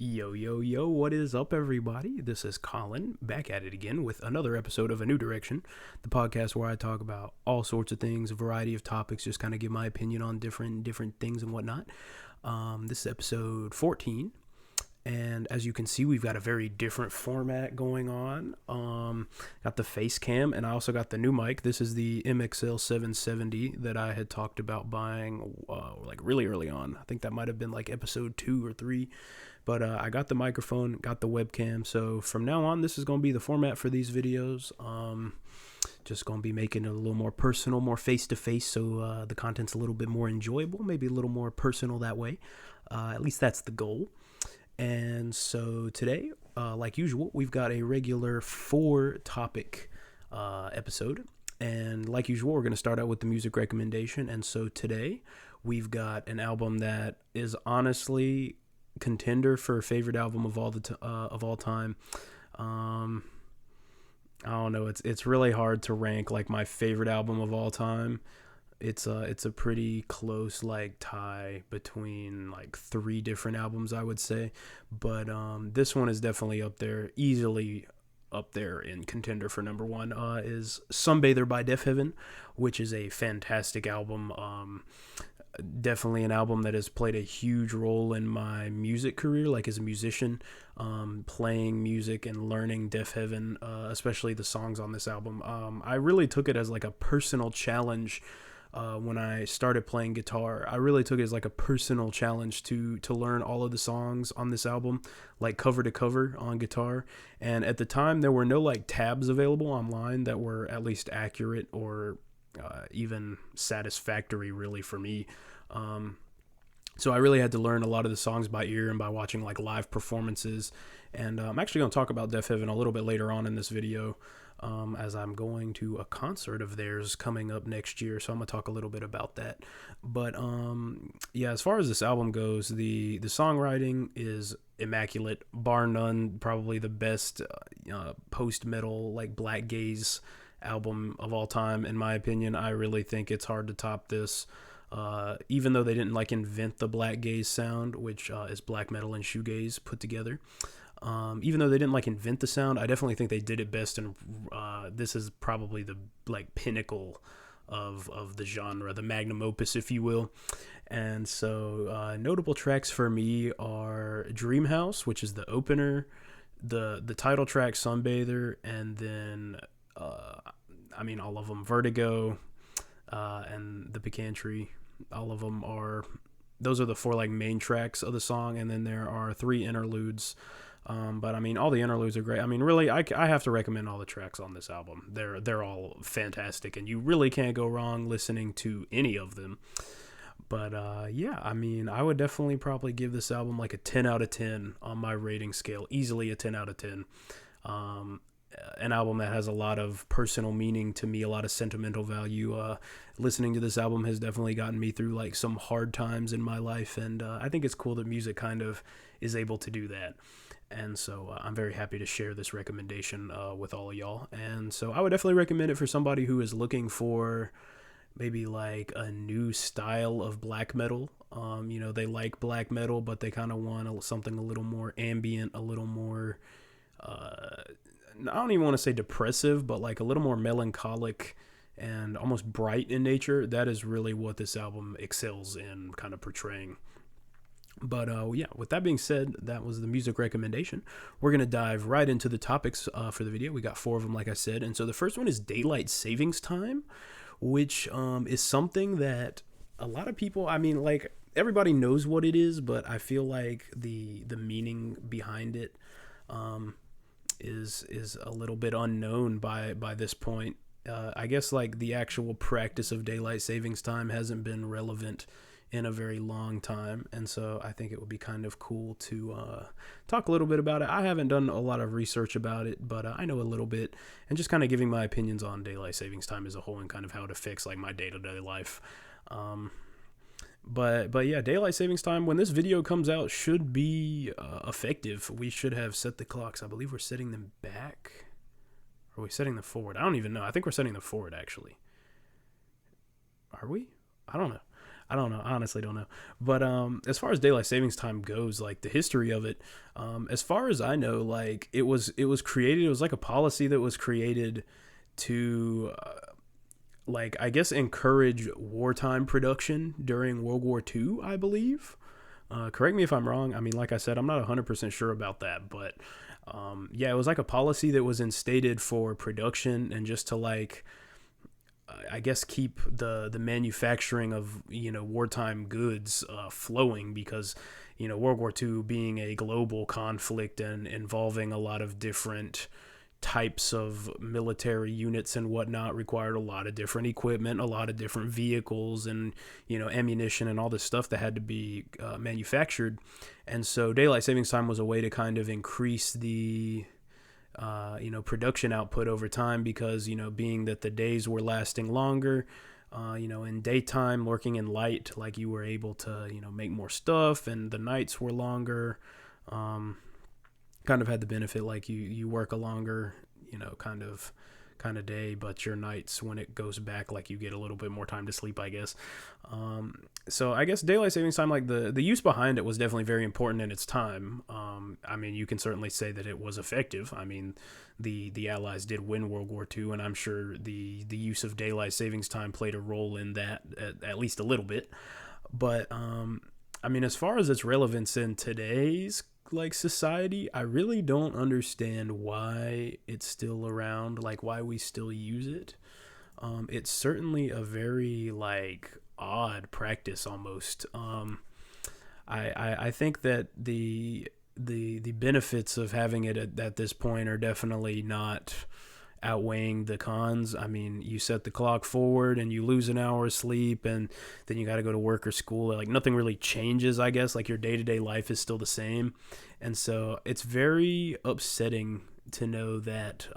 Yo, yo, yo, what is up, everybody? This is Colin, back at it again with another episode of A New Direction, the podcast where I talk about all sorts of things, a variety of topics, just kind of give my opinion on different things and whatnot. This is episode 14, and as you can see, we've got a very different format going on. Got the face cam, and I also got the new mic. This is the MXL 770 that I had talked about buying like really early on. I think that might have been like episode 2 or 3. But I got the microphone, got the webcam. So from now on, this is going to be the format for these videos. Just going to be making it a little more personal, more face-to-face, so the content's a little bit more enjoyable, maybe a little more personal that way. At least that's the goal. And so today, like usual, we've got a regular 4-topic episode. And like usual, we're going to start out with the music recommendation. And so today, we've got an album that is honestly contender for favorite album of all time. I don't know. It's really hard to rank like my favorite album of all time. It's a pretty close like tie between like 3 different albums, I would say. But this one is definitely up there, easily up there in contender for number 1. Is Sunbather by Def Heaven, which is a fantastic album. Definitely an album that has played a huge role in my music career, like as a musician, playing music and learning Def Heaven, especially the songs on this album. I really took it as like a personal challenge when I started playing guitar. I really took it as like a personal challenge to learn all of the songs on this album, like cover to cover on guitar. And at the time, there were no like tabs available online that were at least accurate or even satisfactory really for me. So I really had to learn a lot of the songs by ear and by watching like live performances. And I'm actually going to talk about Def Heaven a little bit later on in this video, as I'm going to a concert of theirs coming up next year. So I'm going to talk a little bit about that. But yeah, as far as this album goes, the songwriting is immaculate, bar none. Probably the best post-metal like black gaze album of all time, in my opinion. I really think it's hard to top this. Even though they didn't like invent the black gaze sound, which is black metal and shoegaze put together. Even though they didn't like invent the sound, I definitely think they did it best, and this is probably the like pinnacle of the genre, the magnum opus, if you will. And so notable tracks for me are Dream House, which is the opener, the title track Sunbather, and then all of them, Vertigo, and The Pecan Tree. All of them those are the 4 like main tracks of the song, and then there are 3 interludes. But all the interludes are great. Really, I have to recommend all the tracks on this album. They're all fantastic, and you really can't go wrong listening to any of them. But yeah, I would definitely probably give this album like a 10 out of 10 on my rating scale. Easily a 10 out of 10. An album that has a lot of personal meaning to me, a lot of sentimental value. Listening to this album has definitely gotten me through like some hard times in my life, and I think it's cool that music kind of is able to do that. And so I'm very happy to share this recommendation with all of y'all. And so I would definitely recommend it for somebody who is looking for maybe like a new style of black metal. They like black metal, but they kind of want something a little more ambient, a little more I don't even want to say depressive, but like a little more melancholic and almost bright in nature. That is really what this album excels in kind of portraying. But yeah, with that being said, that was the music recommendation. We're going to dive right into the topics for the video. We got 4 of them, like I said. And so the first one is daylight savings time, which is something that a lot of people, like everybody knows what it is, but I feel like the meaning behind it is a little bit unknown by this point. I guess like the actual practice of daylight savings time hasn't been relevant in a very long time, and so I think it would be kind of cool to talk a little bit about it. I haven't done a lot of research about it, but I know a little bit, and just kind of giving my opinions on daylight savings time as a whole and kind of how it affects like my day-to-day life. But yeah, daylight savings time, when this video comes out, should be effective. We should have set the clocks. I believe we're setting them back. Or are we setting them forward? I don't even know. I think we're setting them forward, actually. Are we? I don't know. I don't know. I honestly don't know. But as far as daylight savings time goes, like the history of it, as far as I know, like it was created. It was like a policy that was created to like I guess encourage wartime production during World War II, I believe. Correct me if I'm wrong. I mean, like I said, I'm not 100% sure about that, but yeah, it was like a policy that was instated for production and just to like I guess keep the manufacturing of wartime goods flowing because World War II being a global conflict and involving a lot of different types of military units and whatnot required a lot of different equipment, a lot of different vehicles, and ammunition and all this stuff that had to be manufactured. And so daylight savings time was a way to kind of increase the production output over time because being that the days were lasting longer. In daytime, working in light, like you were able to, make more stuff, and the nights were longer. Kind of had the benefit like you work a longer kind of day, but your nights when it goes back, like you get a little bit more time to sleep, I guess. So I guess daylight savings time, like the use behind it was definitely very important in its time. I mean, you can certainly say that it was effective. I mean, the Allies did win World War II, and I'm sure the use of daylight savings time played a role in that at least a little bit. But I mean, as far as its relevance in today's like society, I really don't understand why it's still around, like why we still use it. It's certainly a very like odd practice almost. I think that the benefits of having it at this point are definitely not outweighing the cons. I mean, you set the clock forward and you lose an hour of sleep and then you got to go to work or school. Like nothing really changes, I guess. Like your day-to-day life is still the same. And so it's very upsetting to know that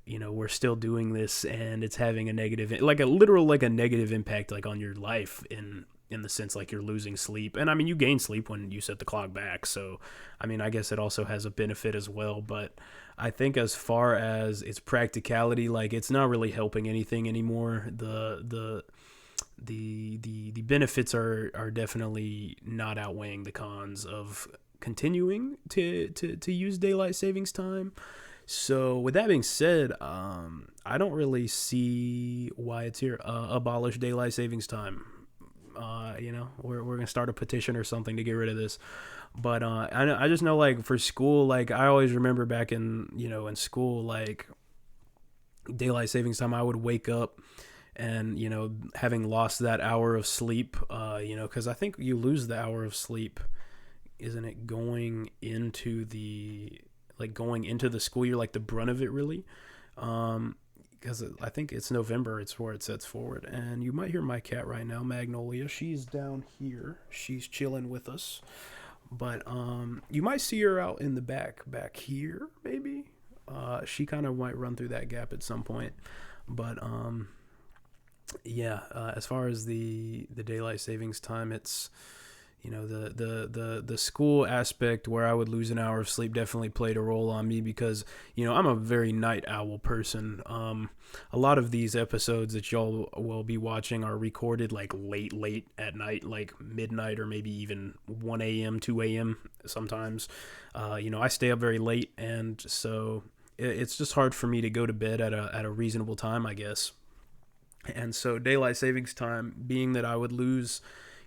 we're still doing this and it's having a negative, like a literal, like a negative impact, like on your life in the sense like you're losing sleep. And I mean, you gain sleep when you set the clock back. So, I mean, I guess it also has a benefit as well. But I think as far as its practicality, like it's not really helping anything anymore. The benefits are definitely not outweighing the cons of continuing to use daylight savings time. So with that being said, I don't really see why it's here. Abolish daylight savings time. We're gonna start a petition or something to get rid of this. But I just know like for school, like I always remember back in school, like daylight savings time, I would wake up and having lost that hour of sleep, because I think you lose the hour of sleep, isn't it, going into the school year, like the brunt of it really. Because I think it's November, it's where it sets forward. And you might hear my cat right now, Magnolia. She's down here. She's chilling with us. But you might see her out in the back here, maybe. She kind of might run through that gap at some point. But yeah, as far as the daylight savings time, it's the school aspect where I would lose an hour of sleep definitely played a role on me because I'm a very night owl person. A lot of these episodes that y'all will be watching are recorded like late at night, like midnight or maybe even 1 a.m. 2 a.m. sometimes. I stay up very late, and so it's just hard for me to go to bed at a reasonable time, I guess. And so daylight savings time, being that I would lose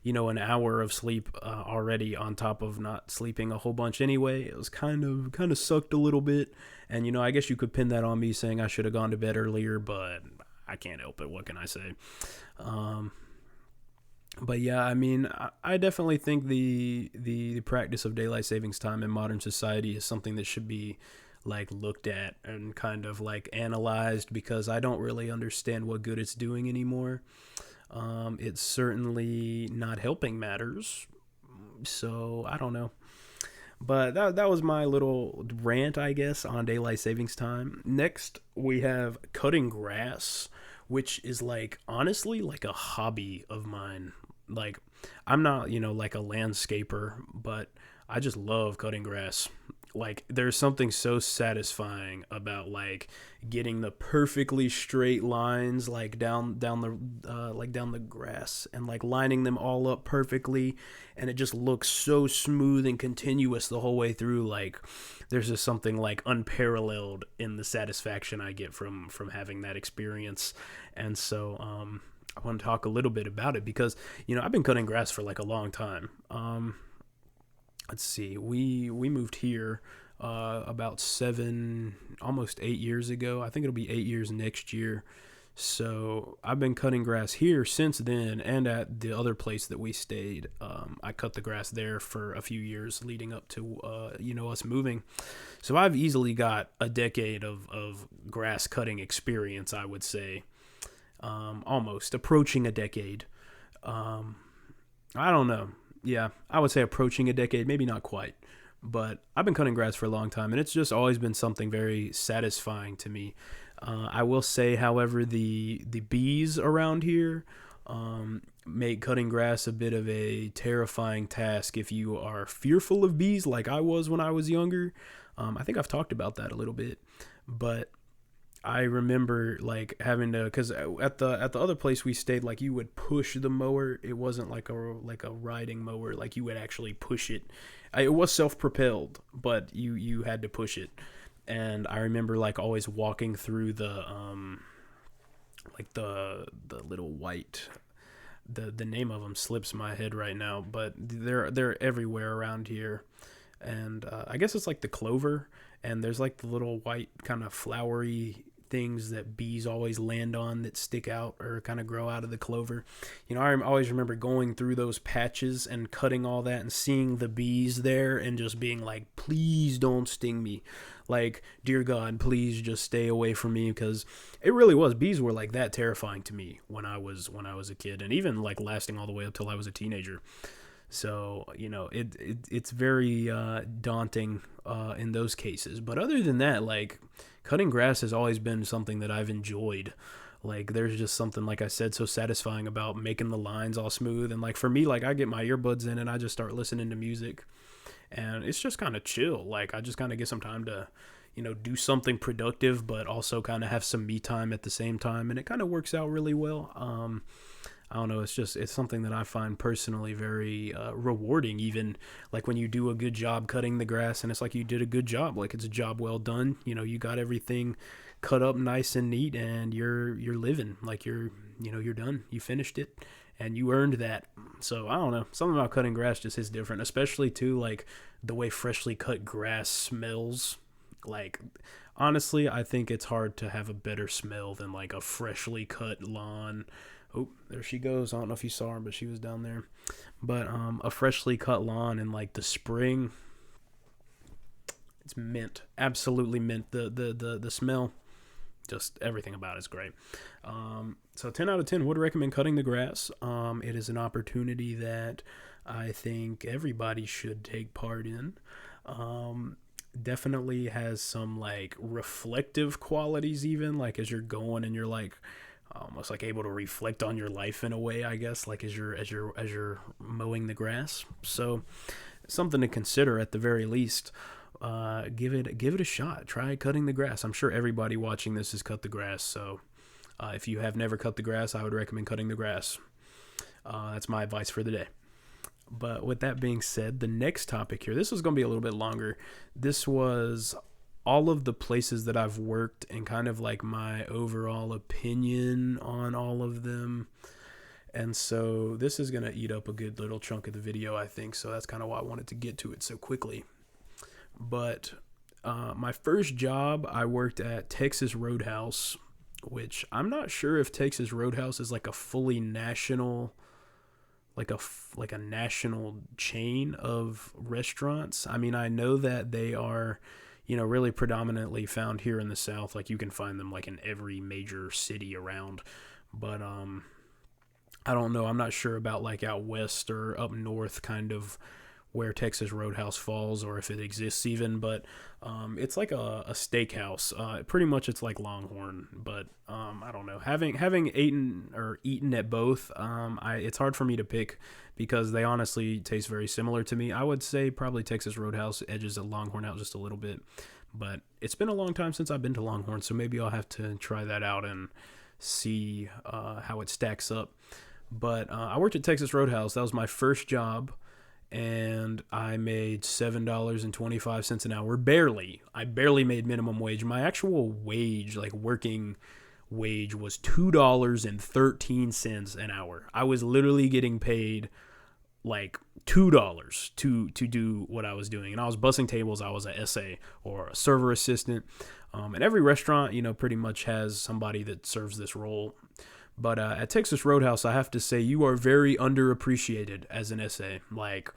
an hour of sleep already on top of not sleeping a whole bunch anyway, it was kind of sucked a little bit. And I guess you could pin that on me saying I should have gone to bed earlier, but I can't help it. What can I say? But yeah, I mean, I definitely think the practice of daylight savings time in modern society is something that should be like looked at and kind of like analyzed, because I don't really understand what good it's doing anymore. It's certainly not helping matters, so I don't know. But that was my little rant, I guess, on daylight savings time. Next, we have cutting grass, which is like honestly like a hobby of mine. Like I'm not like a landscaper, but I just love cutting grass. like there's something so satisfying about like getting the perfectly straight lines like down the grass, and like lining them all up perfectly, and it just looks so smooth and continuous the whole way through. Like there's just something like unparalleled in the satisfaction I get from having that experience. And so I want to talk a little bit about it because I've been cutting grass for like a long time. Let's see, we moved here about 8 years ago. I think it'll be 8 years next year. So I've been cutting grass here since then, and at the other place that we stayed, I cut the grass there for a few years leading up to us moving. So I've easily got a decade of grass cutting experience, I would say. Almost approaching a decade. I don't know. Yeah, I would say approaching a decade, maybe not quite. But I've been cutting grass for a long time, and it's just always been something very satisfying to me. I will say, however, the bees around here make cutting grass a bit of a terrifying task if you are fearful of bees, like I was when I was younger. I think I've talked about that a little bit, but I remember like having to, because at the other place we stayed, like you would push the mower. It wasn't like a riding mower. Like you would actually push it. It was self-propelled, but you had to push it. And I remember like always walking through the like the little white, the name of them slips my head right now, but they're everywhere around here. And I guess it's like the clover, and there's like the little white kind of flowery things that bees always land on that stick out or kind of grow out of the clover. I always remember going through those patches and cutting all that and seeing the bees there and just being like, please don't sting me. Like, dear God, please just stay away from me, because it really was. Bees were like that terrifying to me when I was a kid, and even like lasting all the way up till I was a teenager. So, it's very daunting in those cases. But other than that, like, cutting grass has always been something that I've enjoyed. Like, there's just something, like I said, so satisfying about making the lines all smooth. And, like, for me, like, I get my earbuds in and I just start listening to music. And it's just kind of chill. Like, I just kind of get some time to, do something productive, but also kind of have some me time at the same time. And it kind of works out really well. I don't know, it's something that I find personally very rewarding, even like when you do a good job cutting the grass and it's like you did a good job, like it's a job well done. You got everything cut up nice and neat, and you're living, like you're done. You finished it and you earned that. So I don't know, something about cutting grass just is different, especially too, like the way freshly cut grass smells. Like, honestly, I think it's hard to have a better smell than like a freshly cut lawn. Oh, there she goes. I don't know if you saw her, but she was down there. But a freshly cut lawn in like the spring, it's mint. Absolutely mint. The smell, just everything about it is great. So 10 out of 10 would recommend cutting the grass. It is an opportunity that I think everybody should take part in. Definitely has some like reflective qualities, even like as you're going and you're like almost like able to reflect on your life in a way, I guess, like as you're mowing the grass. So something to consider at the very least. Give it a shot. Try cutting the grass. I'm sure everybody watching this has cut the grass. So if you have never cut the grass, I would recommend cutting the grass. That's my advice for the day. But with that being said, the next topic here, this was going to be a little bit longer. This was all of the places that I've worked and kind of like my overall opinion on all of them. And so this is going to eat up a good little chunk of the video, I think. So that's kind of why I wanted to get to it so quickly. But my first job, I worked at Texas Roadhouse, which I'm not sure if Texas Roadhouse is like a fully national, like a national chain of restaurants. I mean, I know that they are, really predominantly found here in the South. Like you can find them like in every major city around. But I don't know. I'm not sure about like out west or up north kind of where Texas Roadhouse falls or if it exists even, but it's like a steakhouse. Pretty much it's like Longhorn, but I don't know. Having eaten at both, it's hard for me to pick because they honestly taste very similar to me. I would say probably Texas Roadhouse edges a Longhorn out just a little bit, but it's been a long time since I've been to Longhorn, so maybe I'll have to try that out and see how it stacks up. But I worked at Texas Roadhouse. That was my first job, and I made $7.25 an hour. Barely. I barely made minimum wage. My actual wage, like working wage, was $2.13 an hour. I was literally getting paid like $2 to do what I was doing, and I was bussing tables. I was a SA or a server assistant, and every restaurant, pretty much has somebody that serves this role. But at Texas Roadhouse, I have to say you are very underappreciated as an SA. Like,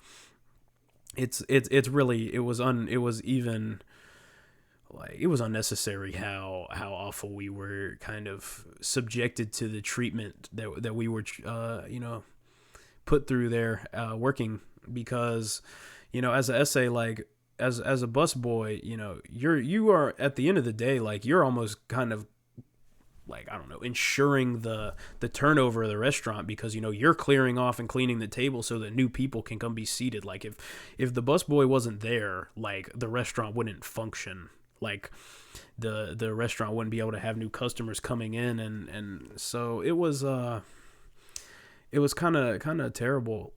it's really it was unnecessary how awful we were kind of subjected to the treatment that we were put through there working, because as a SA, like as a bus boy, you are at the end of the day, like, you're almost kind of like, I don't know, ensuring the turnover of the restaurant, because you're clearing off and cleaning the table so that new people can come be seated. Like, if the busboy wasn't there, like, the restaurant wouldn't function. Like, the restaurant wouldn't be able to have new customers coming in, and so it was kind of terrible.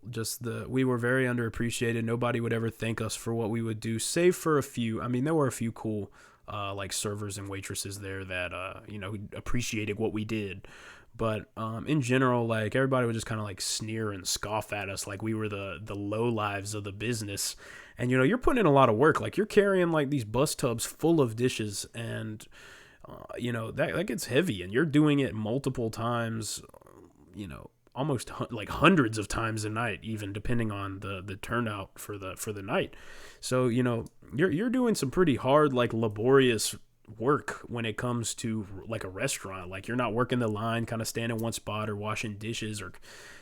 We were very underappreciated. Nobody would ever thank us for what we would do, save for a few. I mean, there were a few cool like servers and waitresses there that who appreciated what we did, but in general, like, everybody would just kind of like sneer and scoff at us like we were the low lives of the business. And you're putting in a lot of work. Like, you're carrying like these bus tubs full of dishes, and that gets heavy, and you're doing it multiple times, almost like hundreds of times a night, even depending on the turnout for the night. So you're doing some pretty hard, like, laborious work when it comes to like a restaurant. Like, you're not working the line, kind of standing in one spot or washing dishes, or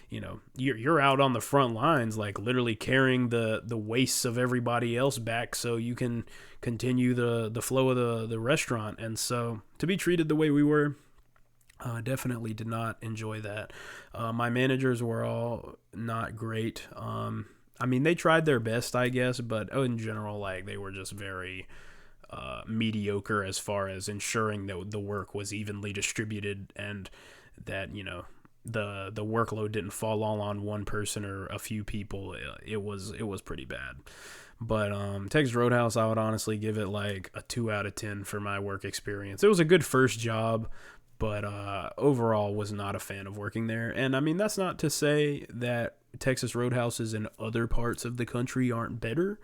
you're out on the front lines, like, literally carrying the wastes of everybody else back so you can continue the flow of the restaurant. And so to be treated the way we were, definitely did not enjoy that. My managers were all not great. I mean, they tried their best, I guess, but in general, like, they were just very mediocre as far as ensuring that the work was evenly distributed, and that the workload didn't fall all on one person or a few people. It was pretty bad. But Texas Roadhouse, I would honestly give it like a 2 out of 10 for my work experience. It was a good first job, but overall was not a fan of working there. And I mean, that's not to say that Texas Roadhouses in other parts of the country aren't better.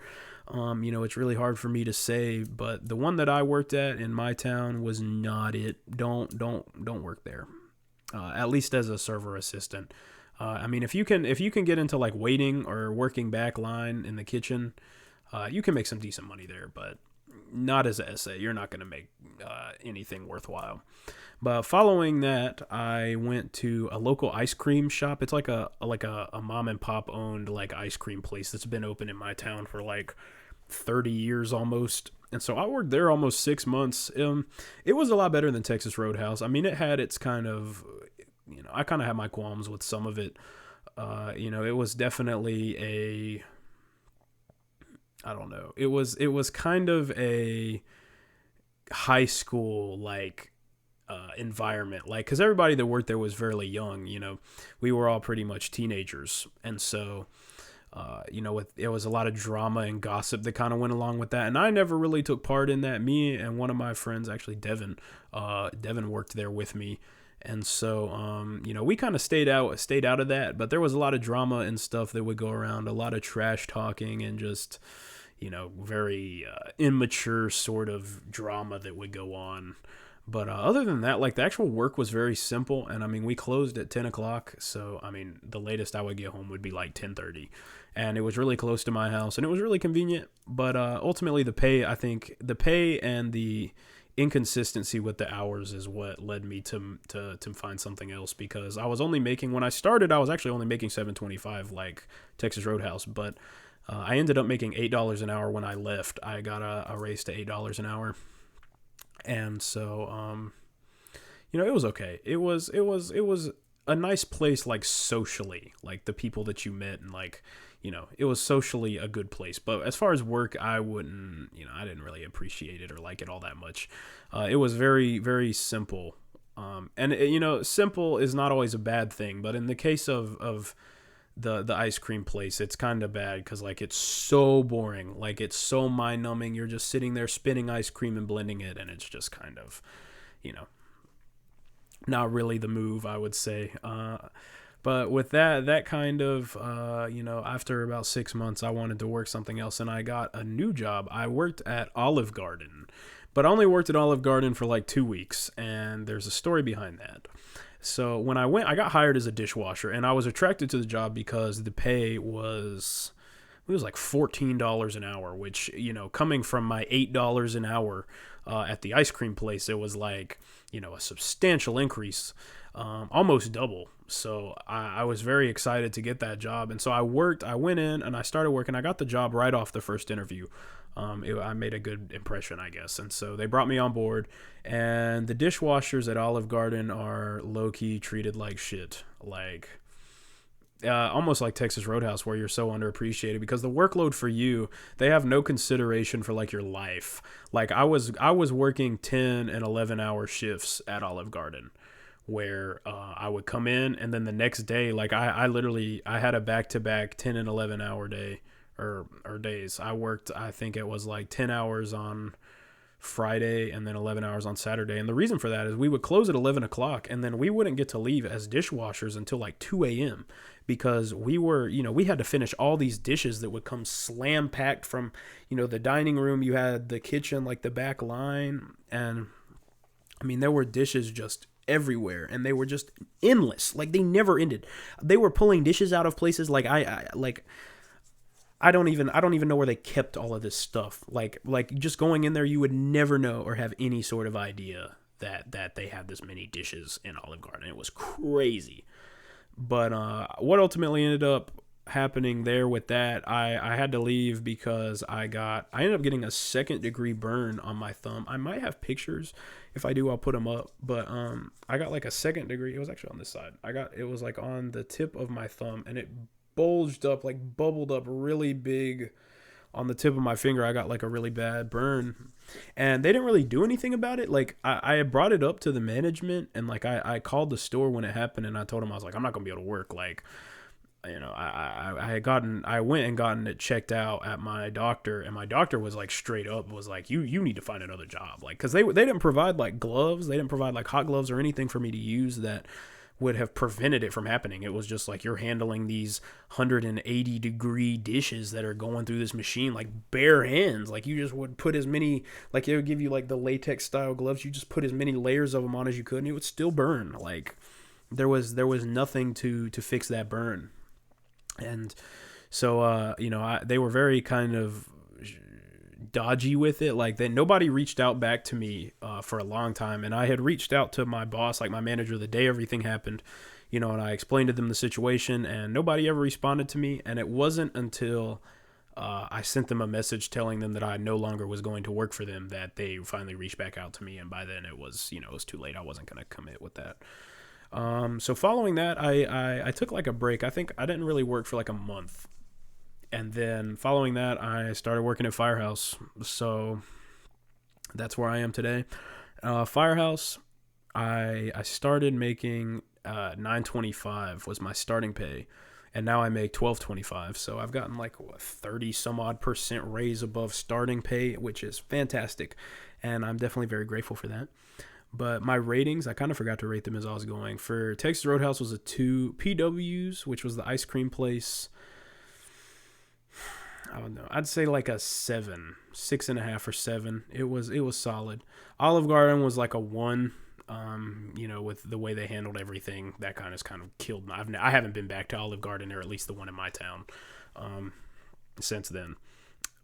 It's really hard for me to say, but the one that I worked at in my town was not it. Don't work there. At least as a server assistant. I mean, if you can get into like waiting or working back line in the kitchen, you can make some decent money there, but not as a SA. You're not going to make anything worthwhile. But following that, I went to a local ice cream shop. It's like a mom and pop owned like ice cream place that's been open in my town for like 30 years almost. And so I worked there almost 6 months. It was a lot better than Texas Roadhouse. I mean, it had its kind of, I kind of had my qualms with some of it. It was definitely I don't know. It was kind of a high school like environment, like, because everybody that worked there was fairly young. We were all pretty much teenagers, and so it was a lot of drama and gossip that kind of went along with that, and I never really took part in that. Me and one of my friends, actually Devin worked there with me, and so we kind of stayed out of that. But there was a lot of drama and stuff that would go around, a lot of trash talking, and just very immature sort of drama that would go on. But other than that, like, the actual work was very simple. And I mean, we closed at 10 o'clock. So, I mean, the latest I would get home would be like 10:30. And it was really close to my house, and it was really convenient. But ultimately, the pay and the inconsistency with the hours is what led me to find something else, because I was only making, when I started, I was actually only making $7.25 like Texas Roadhouse. But I ended up making $8 an hour when I left. I got a raise to $8 an hour, and so it was okay. It was a nice place, like socially, like the people that you met, and like it was socially a good place. But as far as work, I wouldn't, I didn't really appreciate it or like it all that much. It was very, very simple. And simple is not always a bad thing, but in the case of the ice cream place, it's kind of bad because like it's so boring, like it's so mind numbing. You're just sitting there spinning ice cream and blending it, and it's just kind of, not really the move, I would say. But with that kind of, after about 6 months, I wanted to work something else, and I got a new job. I worked at Olive Garden, but I only worked at Olive Garden for like 2 weeks, and there's a story behind that. So when I went, I got hired as a dishwasher, and I was attracted to the job because the pay was, it was like $14 an hour, which, coming from my $8 an hour at the ice cream place, it was like, a substantial increase, almost double. So I was very excited to get that job. And so I went in and I started working. I got the job right off the first interview. I made a good impression, I guess. And so they brought me on board, and the dishwashers at Olive Garden are low-key treated like shit. Like, almost like Texas Roadhouse, where you're so underappreciated because the workload for you, they have no consideration for like your life. Like I was working 10 and 11 hour shifts at Olive Garden, where I would come in, and then the next day, like I literally, I had a back-to-back 10 and 11 hour day or days. I worked, I think it was like 10 hours on Friday and then 11 hours on Saturday. And the reason for that is we would close at 11 o'clock, and then we wouldn't get to leave as dishwashers until like 2 a.m. because we were, we had to finish all these dishes that would come slam packed from, the dining room. You had the kitchen, like the back line. And I mean, there were dishes just everywhere, and they were just endless. Like they never ended. They were pulling dishes out of places like I don't even know where they kept all of this stuff. Like just going in there, you would never know or have any sort of idea that they had this many dishes in Olive Garden. It was crazy. But what ultimately ended up happening there with that, I had to leave because I ended up getting a 2nd-degree burn on my thumb. I might have pictures. If I do, I'll put them up. But I got like a 2nd-degree. It was actually on this side. It was like on the tip of my thumb, and it bulged up, like bubbled up really big on the tip of my finger. I got like a really bad burn, and they didn't really do anything about it. Like I brought it up to the management, and like I called the store when it happened, and I told them, I was like, I'm not gonna be able to work. Like, I went and gotten it checked out at my doctor, and my doctor was like straight up was like, you need to find another job. Like, cause they didn't provide like gloves. They didn't provide like hot gloves or anything for me to use that would have prevented it from happening. It was just like you're handling these 180-degree dishes that are going through this machine like bare hands. Like you just would put as many, like it would give you like the latex style gloves. You just put as many layers of them on as you could, and it would still burn. Like there was nothing to fix that burn. And so they were very kind of dodgy with it. Like that, nobody reached out back to me for a long time, and I had reached out to my boss, like my manager, the day everything happened, and I explained to them the situation, and nobody ever responded to me. And it wasn't until I sent them a message telling them that I no longer was going to work for them that they finally reached back out to me. And by then it was too late. I wasn't going to commit with that. So following that, I took like a break. I think I didn't really work for like a month. And then following that, I started working at Firehouse. So that's where I am today. Firehouse, I started making $9.25 was my starting pay, and now I make $12.25. So I've gotten like 30 some odd % raise above starting pay, which is fantastic, and I'm definitely very grateful for that. But my ratings, I kind of forgot to rate them as I was going. For Texas Roadhouse was a 2. PW's, which was the ice cream place, I don't know, I'd say like a 7, 6.5 or 7. It was solid. Olive Garden was like a 1. With the way they handled everything, that kind of killed me. I haven't been back to Olive Garden, or at least the one in my town, since then.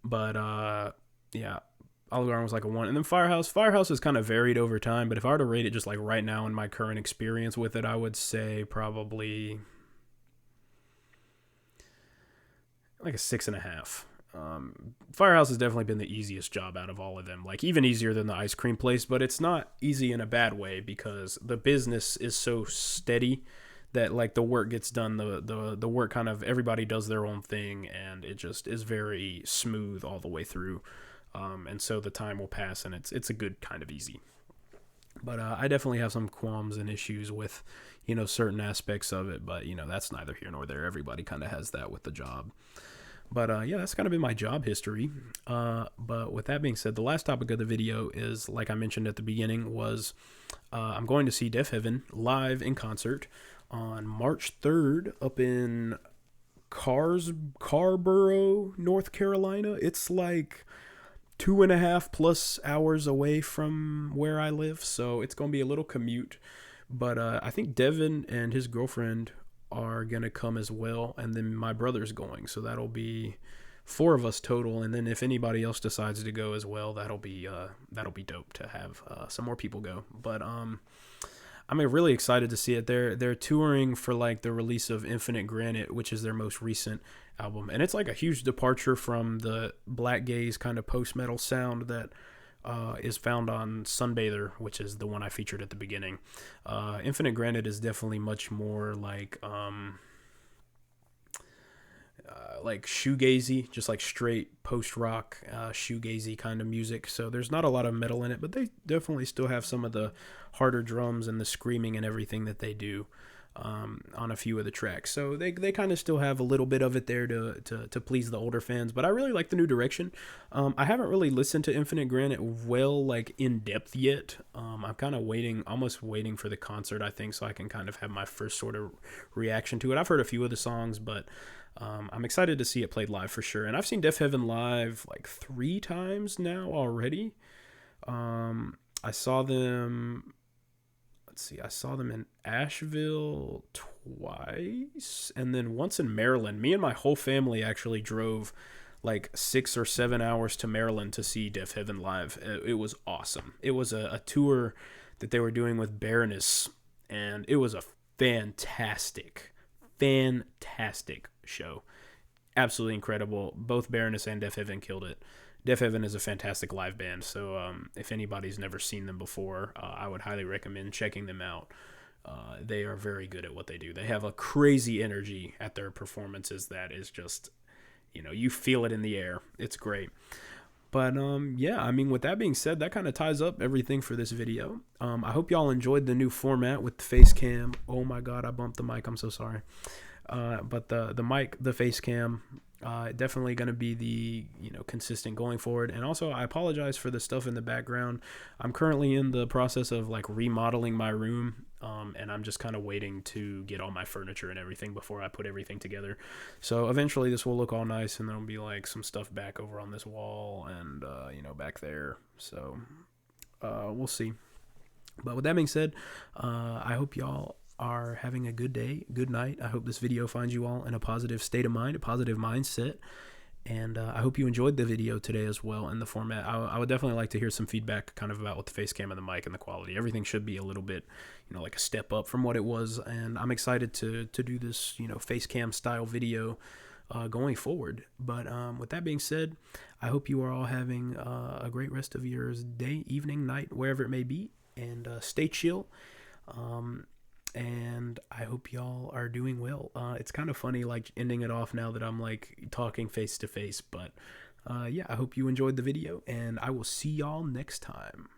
But yeah, Olive Garden was like a 1. And then Firehouse has kind of varied over time, but if I were to rate it just like right now in my current experience with it, I would say probably like a 6.5. Firehouse has definitely been the easiest job out of all of them, like even easier than the ice cream place, but it's not easy in a bad way because the business is so steady that like the work gets done, the work kind of, everybody does their own thing, and it just is very smooth all the way through. And so the time will pass, and it's a good kind of easy. But I definitely have some qualms and issues with, certain aspects of it. But that's neither here nor there. Everybody kind of has that with the job. But yeah, that's kind of been my job history. But with that being said, the last topic of the video is, like I mentioned at the beginning, was I'm going to see Deafheaven live in concert on March 3rd up in Carborough, North Carolina. It's like 2.5+ hours away from where I live, so it's going to be a little commute. But I think Devin and his girlfriend are going to come as well, and then my brother's going, so that'll be 4 of us total. And then if anybody else decides to go as well, that'll be dope to have some more people go. But I'm really excited to see it. They're touring for like the release of Infinite Granite, which is their most recent album, and it's like a huge departure from the black gaze kind of post metal sound that is found on Sunbather, which is the one I featured at the beginning. Infinite Granite is definitely much more like shoegazy, just like straight post rock shoegazy kind of music. So there's not a lot of metal in it, but they definitely still have some of the harder drums and the screaming and everything that they do on a few of the tracks. So they kind of still have a little bit of it there to please the older fans. But I really like the new direction. I haven't really listened to Infinite Granite like in depth yet. I'm kind of almost waiting for the concert, I think, so I can kind of have my first sort of reaction to it. I've heard a few of the songs, but I'm excited to see it played live for sure. And I've seen Deafheaven live like 3 times now already. I saw them in Asheville twice, and then once in Maryland. Me and my whole family actually drove like 6 or 7 hours to Maryland to see Deafheaven live. It was awesome. It was a tour that they were doing with Baroness, and it was a fantastic show. Absolutely incredible. Both Baroness and Deafheaven killed it. Deafheaven is a fantastic live band, so if anybody's never seen them before, I would highly recommend checking them out. They are very good at what they do. They have a crazy energy at their performances that is just, you feel it in the air. It's great. But yeah, I mean, with that being said, that kind of ties up everything for this video. I hope y'all enjoyed the new format with the face cam. Oh my god, I bumped the mic. I'm so sorry. But the mic, the face cam, definitely going to be the consistent going forward. And also, I apologize for the stuff in the background. I'm currently in the process of like remodeling my room, and I'm just kind of waiting to get all my furniture and everything before I put everything together. So eventually this will look all nice, and there'll be like some stuff back over on this wall and back there. So we'll see. But with that being said, I hope y'all are having a good day, good night. I hope this video finds you all in a positive state of mind, a positive mindset. And I hope you enjoyed the video today as well and the format. I would definitely like to hear some feedback kind of about what the face cam and the mic and the quality. Everything should be a little bit, like a step up from what it was. And I'm excited to do this, face cam style video going forward. But with that being said, I hope you are all having a great rest of your day, evening, night, wherever it may be. And stay chill. And I hope y'all are doing well. It's kind of funny, like, ending it off now that I'm, like, talking face to face. But, yeah, I hope you enjoyed the video, and I will see y'all next time.